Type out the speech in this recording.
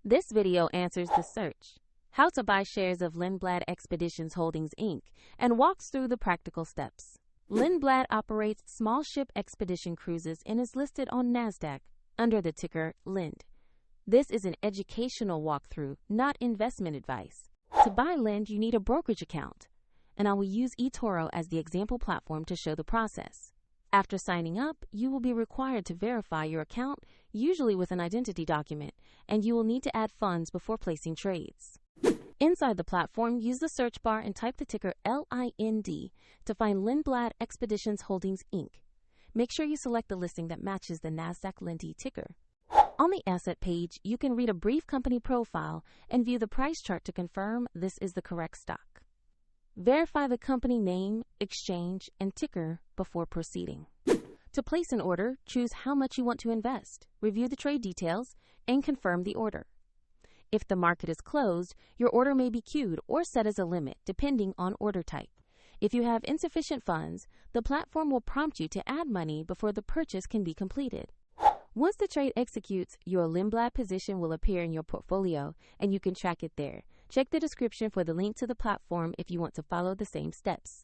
This video answers the search, how to buy shares of Lindblad Expeditions Holdings Inc., and walks through the practical steps. Lindblad operates small ship expedition cruises and is listed on NASDAQ under the ticker LIND. This is an educational walkthrough, not investment advice. To buy LIND, you need a brokerage account, and I will use eToro as the example platform to show the process. After signing up, you will be required to verify your account, usually with an identity document, and you will need to add funds before placing trades. Inside the platform, use the search bar and type the ticker LIND to find Lindblad Expeditions Holdings Inc. Make sure you select the listing that matches the NASDAQ LIND ticker. On the asset page, you can read a brief company profile and view the price chart to confirm this is the correct stock. Verify the company name, exchange, and ticker before proceeding. To place an order, choose how much you want to invest, review the trade details, and confirm the order. If the market is closed, your order may be queued or set as a limit, depending on order type. If you have insufficient funds, the platform will prompt you to add money before the purchase can be completed. Once the trade executes, your Lindblad position will appear in your portfolio, and you can track it there. Check the description for the link to the platform if you want to follow the same steps.